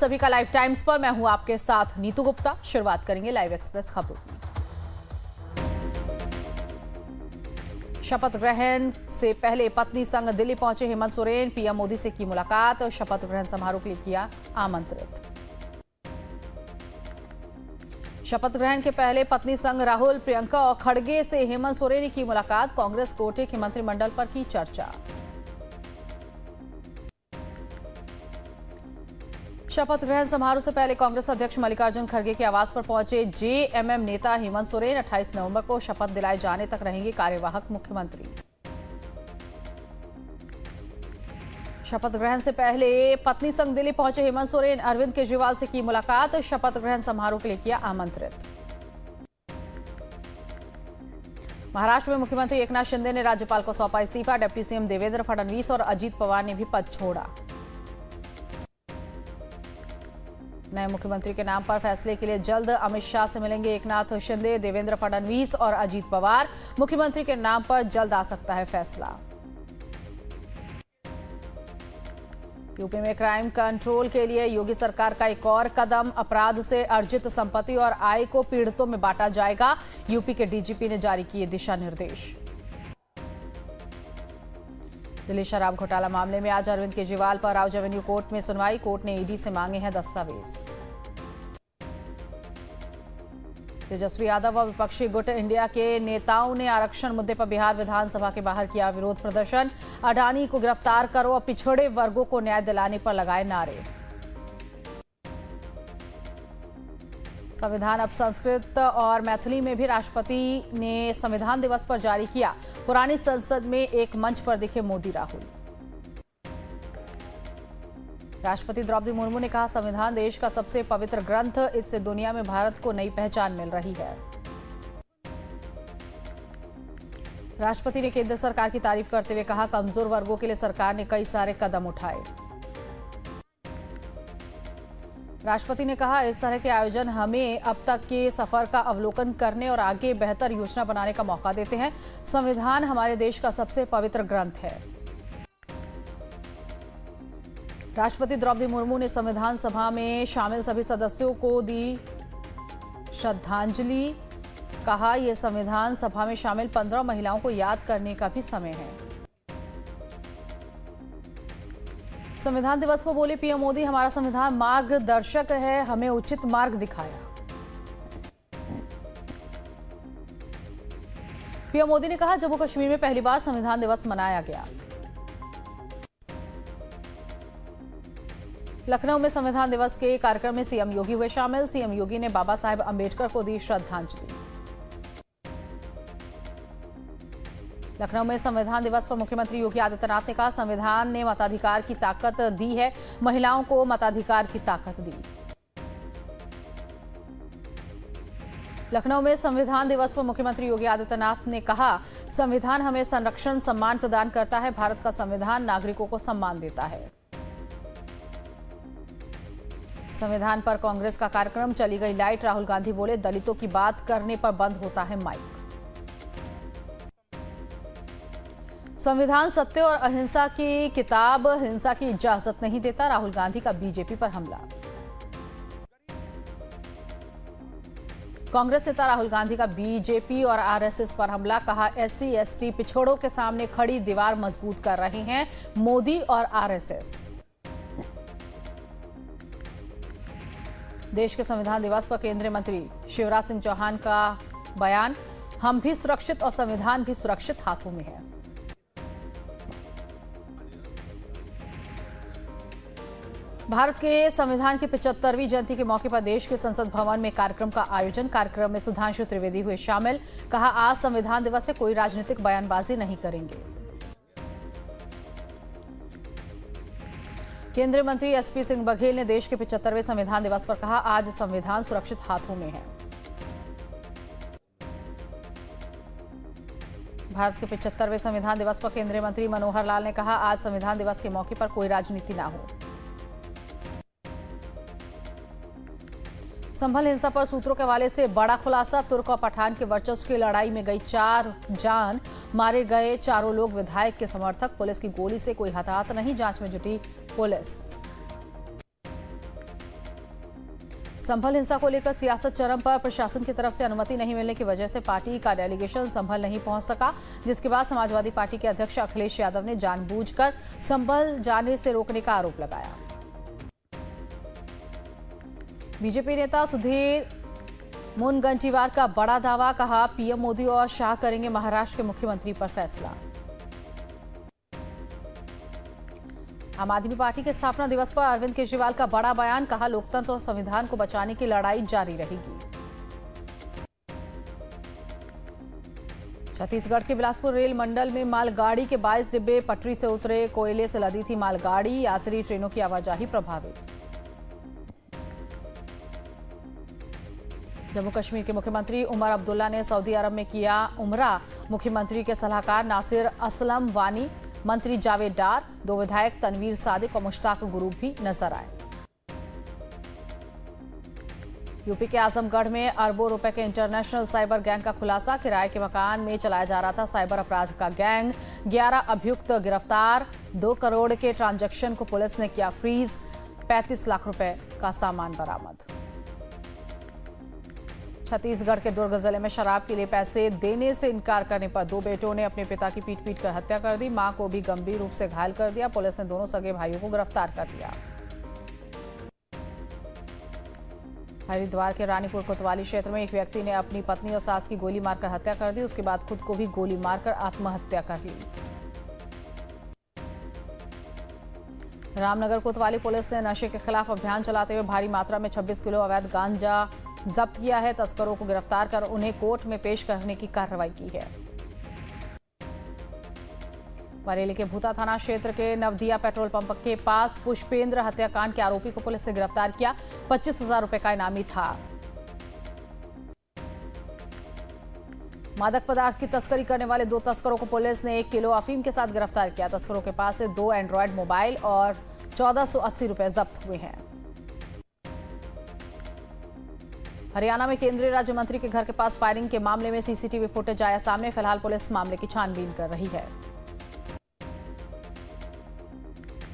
सभी का live times पर। मैं हूं आपके साथ नीतू गुप्ता। शुरुआत करेंगे लाइव एक्सप्रेस खबरों की। शपथ ग्रहण से पहले पत्नी संग दिल्ली पहुंचे हेमंत सोरेन। पीएम मोदी से की मुलाकात और शपथ ग्रहण समारोह के लिए किया आमंत्रित। शपथ ग्रहण के पहले पत्नी संग राहुल, प्रियंका और खड़गे से हेमंत सोरेन ने की मुलाकात। कांग्रेस कोटे के मंत्रिमंडल पर की चर्चा। शपथ ग्रहण समारोह से पहले कांग्रेस अध्यक्ष मल्लिकार्जुन खड़गे के आवास पर पहुंचे जेएमएम नेता हेमंत सोरेन। 28 नवंबर को शपथ दिलाए जाने तक रहेंगे कार्यवाहक मुख्यमंत्री। शपथ ग्रहण से पहले पत्नी संग दिल्ली पहुंचे हेमंत सोरेन। अरविंद केजरीवाल से की मुलाकात। शपथ ग्रहण समारोह के लिए किया आमंत्रित। महाराष्ट्र में मुख्यमंत्री एकनाथ शिंदे ने राज्यपाल को सौंपा इस्तीफा। डिप्टी सीएम देवेंद्र फडणवीस और अजीत पवार ने भी पद छोड़ा। नए मुख्यमंत्री के नाम पर फैसले के लिए जल्द अमित शाह से मिलेंगे एकनाथ शिंदे, देवेंद्र फडणवीस और अजीत पवार। मुख्यमंत्री के नाम पर जल्द आ सकता है फैसला। यूपी में क्राइम कंट्रोल के लिए योगी सरकार का एक और कदम। अपराध से अर्जित संपत्ति और आय को पीड़ितों में बांटा जाएगा। यूपी के डीजीपी ने जारी किए दिशा निर्देश। दिल्ली शराब घोटाला मामले में आज अरविंद केजरीवाल पर राउज एवेन्यू कोर्ट में सुनवाई। कोर्ट ने ईडी से मांगे हैं दस्तावेज। तेजस्वी यादव व विपक्षी गुट इंडिया के नेताओं ने आरक्षण मुद्दे पर बिहार विधानसभा के बाहर किया विरोध प्रदर्शन। अडानी को गिरफ्तार करो और पिछड़े वर्गों को न्याय दिलाने पर लगाए नारे। संविधान अब संस्कृत और मैथिली में भी राष्ट्रपति ने संविधान दिवस पर जारी किया। पुरानी संसद में एक मंच पर दिखे मोदी राहुल। राष्ट्रपति द्रौपदी मुर्मू ने कहा, संविधान देश का सबसे पवित्र ग्रंथ। इससे दुनिया में भारत को नई पहचान मिल रही है। राष्ट्रपति ने केंद्र सरकार की तारीफ करते हुए कहा, कमजोर वर्गों के लिए सरकार ने कई सारे कदम उठाए। राष्ट्रपति ने कहा, इस तरह के आयोजन हमें अब तक के सफर का अवलोकन करने और आगे बेहतर योजना बनाने का मौका देते हैं। संविधान हमारे देश का सबसे पवित्र ग्रंथ है। राष्ट्रपति द्रौपदी मुर्मू ने संविधान सभा में शामिल सभी सदस्यों को दी श्रद्धांजलि। कहा, यह संविधान सभा में शामिल 15 महिलाओं को याद करने का भी समय है। संविधान दिवस पर बोले पीएम मोदी, हमारा संविधान मार्गदर्शक है, हमें उचित मार्ग दिखाया। पीएम मोदी ने कहा, जम्मू कश्मीर में पहली बार संविधान दिवस मनाया गया। लखनऊ में संविधान दिवस के कार्यक्रम में सीएम योगी हुए शामिल। सीएम योगी ने बाबा साहेब अंबेडकर को दी श्रद्धांजलि। लखनऊ में संविधान दिवस पर मुख्यमंत्री योगी आदित्यनाथ ने कहा, संविधान ने मताधिकार की ताकत दी है, महिलाओं को मताधिकार की ताकत दी। लखनऊ में संविधान दिवस पर मुख्यमंत्री योगी आदित्यनाथ ने कहा, संविधान हमें संरक्षण सम्मान प्रदान करता है। भारत का संविधान नागरिकों को सम्मान देता है। संविधान पर कांग्रेस का कार्यक्रम, चली गई लाइट। राहुल गांधी बोले, दलितों की बात करने पर बंद होता है माइक। संविधान सत्य और अहिंसा की किताब, हिंसा की इजाजत नहीं देता। राहुल गांधी का बीजेपी पर हमला। कांग्रेस नेता राहुल गांधी का बीजेपी और आरएसएस पर हमला। कहा, एससी एसटी पिछड़ों के सामने खड़ी दीवार मजबूत कर रहे हैं मोदी और आरएसएस। देश के संविधान दिवस पर केंद्रीय मंत्री शिवराज सिंह चौहान का बयान, हम भी सुरक्षित और संविधान भी सुरक्षित हाथों में है। भारत के संविधान की 75वीं जयंती के मौके पर देश के संसद भवन में कार्यक्रम का आयोजन। कार्यक्रम में सुधांशु त्रिवेदी हुए शामिल। कहा, आज संविधान दिवस है, कोई राजनीतिक बयानबाजी नहीं करेंगे। केंद्रीय मंत्री एसपी सिंह बघेल ने देश के 75वें संविधान दिवस पर कहा, आज संविधान सुरक्षित हाथों में है। भारत के 75वें संविधान दिवस पर केंद्रीय मंत्री मनोहर लाल ने कहा, आज संविधान दिवस के मौके पर कोई राजनीति ना हो। संभल हिंसा पर सूत्रों के हवाले से बड़ा खुलासा। तुर्क और पठान के वर्चस्व की लड़ाई में गई 4 जान, मारे गए चारों लोग विधायक के समर्थक। पुलिस की गोली से कोई हताहत नहीं, जांच में जुटी पुलिस। संभल हिंसा को लेकर सियासत चरम पर। प्रशासन की तरफ से अनुमति नहीं मिलने की वजह से पार्टी का डेलीगेशन संभल नहीं पहुंच सका, जिसके बाद समाजवादी पार्टी के अध्यक्ष अखिलेश यादव ने जानबूझकर संभल जाने से रोकने का आरोप लगाया। बीजेपी नेता सुधीर मुनगंटीवार का बड़ा दावा, कहा पीएम मोदी और शाह करेंगे महाराष्ट्र के मुख्यमंत्री पर फैसला। आम आदमी पार्टी के स्थापना दिवस पर अरविंद केजरीवाल का बड़ा बयान, कहा लोकतंत्र और संविधान को बचाने की लड़ाई जारी रहेगी। छत्तीसगढ़ के बिलासपुर रेल मंडल में मालगाड़ी के 22 डिब्बे पटरी से उतरे, कोयले से लदी थी मालगाड़ी, यात्री ट्रेनों की आवाजाही प्रभावित। जम्मू कश्मीर के मुख्यमंत्री उमर अब्दुल्ला ने सऊदी अरब में किया उमरा। मुख्यमंत्री के सलाहकार नासिर असलम वानी, मंत्री जावेद डार, 2 विधायक तनवीर सादिक और मुश्ताक गुरूब भी नजर आए। यूपी के आजमगढ़ में अरबों रुपए के इंटरनेशनल साइबर गैंग का खुलासा, किराए के मकान में चलाया जा रहा था साइबर अपराध का गैंग, 11 अभियुक्त गिरफ्तार, 2 करोड़ के ट्रांजैक्शन को पुलिस ने किया फ्रीज, 35 लाख रुपए का सामान बरामद। छत्तीसगढ़ के दुर्ग जिले में शराब के लिए पैसे देने से इनकार करने पर 2 बेटों ने अपने पिता की पीट कर हत्या कर दी, मां को भी गंभीर रूप से घायल कर दिया। पुलिस ने दोनों सगे भाइयों को गिरफ्तार कर लिया। हरिद्वार के रानीपुर कोतवाली क्षेत्र में एक व्यक्ति ने अपनी पत्नी और सास की गोली मारकर हत्या कर दी, उसके बाद खुद को भी गोली मारकर आत्महत्या कर ली। रामनगर कोतवाली पुलिस ने नशे के खिलाफ अभियान चलाते हुए भारी मात्रा में 26 किलो अवैध गांजा जब्त किया है। तस्करों को गिरफ्तार कर उन्हें कोर्ट में पेश करने की कार्रवाई की है। बरेली के भूता थाना क्षेत्र के नवदिया पेट्रोल पंप के पास पुष्पेंद्र हत्याकांड के आरोपी को पुलिस ने गिरफ्तार किया, 25,000 रुपए का इनामी था। मादक पदार्थ की तस्करी करने वाले 2 तस्करों को पुलिस ने 1 किलो अफीम के साथ गिरफ्तार किया। तस्करों के पास से 2 एंड्रॉयड मोबाइल और 1480 रुपए जब्त हुए हैं। हरियाणा में केंद्रीय राज्य मंत्री के घर के पास फायरिंग के मामले में सीसीटीवी फुटेज आया सामने, फिलहाल पुलिस मामले की छानबीन कर रही है।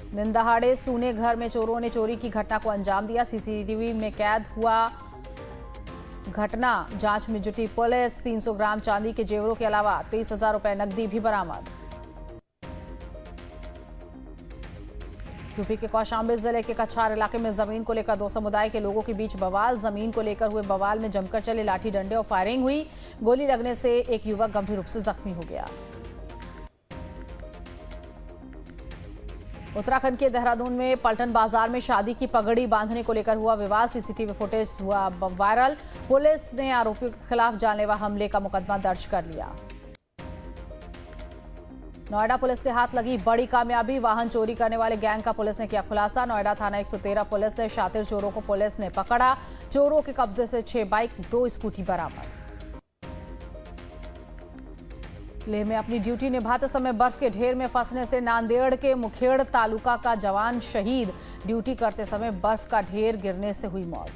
दिन दहाड़े सूने घर में चोरों ने चोरी की घटना को अंजाम दिया, सीसीटीवी में कैद हुआ घटना जांच में जुटी पुलिस। 300 ग्राम चांदी के जेवरों के अलावा 23,000 रुपए नकदी भी बरामद। यूपी के कौशांबी जिले के कछार इलाके में जमीन को लेकर 2 समुदाय के लोगों के बीच बवाल, जमीन को लेकर हुए बवाल में जमकर चले लाठी डंडे और फायरिंग हुई। गोली लगने से एक युवक गंभीर रूप से जख्मी हो गया। उत्तराखंड के देहरादून में पलटन बाजार में शादी की पगड़ी बांधने को लेकर हुआ विवाद, सीसीटीवी फुटेज हुआ वायरल। पुलिस ने आरोपियों के खिलाफ जानलेवा हमले का मुकदमा दर्ज कर लिया। नोएडा पुलिस के हाथ लगी बड़ी कामयाबी, वाहन चोरी करने वाले गैंग का पुलिस ने किया खुलासा। नोएडा थाना 113 पुलिस ने शातिर चोरों को पुलिस ने पकड़ा। चोरों के कब्जे से 6 बाइक 2 स्कूटी बरामद। लेह में अपनी ड्यूटी निभाते समय बर्फ के ढेर में फंसने से नांदेड़ के मुखेड़ तालुका का जवान शहीद, ड्यूटी करते समय बर्फ का ढेर गिरने से हुई मौत।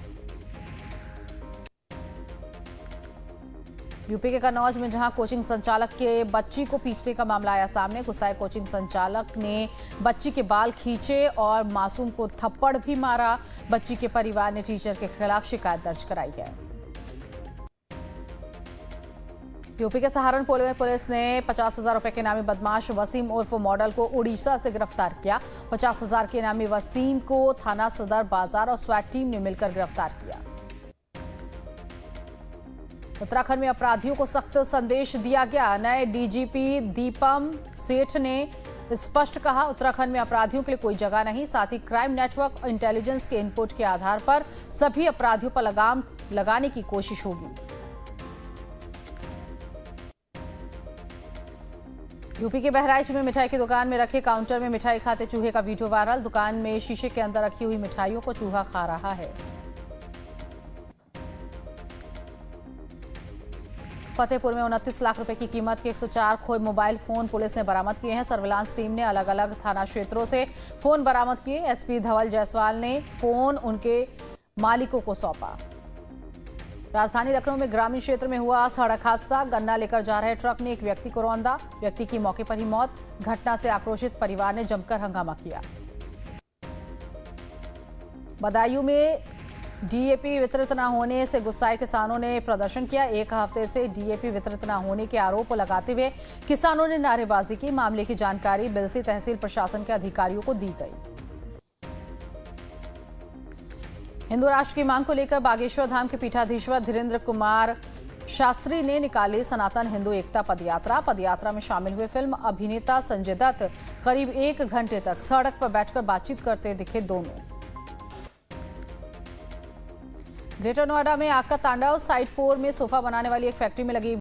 यूपी के कन्नौज में जहां कोचिंग संचालक के बच्ची को पीटने का मामला आया सामने, गुस्साए कोचिंग संचालक ने बच्ची के बाल खींचे और मासूम को थप्पड़ भी मारा। बच्ची के परिवार ने टीचर के खिलाफ शिकायत दर्ज कराई है। यूपी के सहारनपुर में पुलिस ने 50,000 रुपए के इनामी बदमाश वसीम उर्फ मॉडल को उड़ीसा से गिरफ्तार किया। 50,000 के इनामी वसीम को थाना सदर बाजार और स्वैट टीम ने मिलकर गिरफ्तार किया। उत्तराखंड में अपराधियों को सख्त संदेश दिया गया। नए डीजीपी दीपम सेठ ने स्पष्ट कहा, उत्तराखंड में अपराधियों के लिए कोई जगह नहीं। साथ ही क्राइम नेटवर्क इंटेलिजेंस के इनपुट के आधार पर सभी अपराधियों पर लगाम लगाने की कोशिश होगी। यूपी के बहराइच में मिठाई की दुकान में रखे काउंटर में मिठाई खाते चूहे का वीडियो वायरल। दुकान में शीशे के अंदर रखी हुई मिठाइयों को चूहा खा रहा है। फतेहपुर में 29 लाख रुपए की कीमत के 104 खोए मोबाइल फोन पुलिस ने बरामद किए हैं। सर्विलांस टीम ने अलग अलग थाना क्षेत्रों से फोन बरामद किए। एसपी धवल जायसवाल ने फोन उनके मालिकों को सौंपा। राजधानी लखनऊ में ग्रामीण क्षेत्र में हुआ सड़क हादसा, गन्ना लेकर जा रहे ट्रक ने एक व्यक्ति को रौंदा, व्यक्ति की मौके पर ही मौत। घटना से आक्रोशित परिवार ने जमकर हंगामा किया। बदायूं में डीएपी वितरित न होने से गुस्साए किसानों ने प्रदर्शन किया। एक हफ्ते से डीएपी वितरित न होने के आरोप लगाते हुए किसानों ने नारेबाजी की। मामले की जानकारी बिलसी तहसील प्रशासन के अधिकारियों को दी गई। हिंदू राष्ट्र की मांग को लेकर बागेश्वर धाम के पीठाधीश्वर धीरेन्द्र कुमार शास्त्री ने निकाली सनातन हिंदू एकता पदयात्रा। पदयात्रा में शामिल हुए फिल्म अभिनेता संजय दत्त करीब 1 घंटे तक सड़क पर बैठकर बातचीत करते दिखे दोनों। ग्रेटर नोएडा में आग का तांडव। साइट 4 में सोफा बनाने वाली एक फैक्ट्री में लगी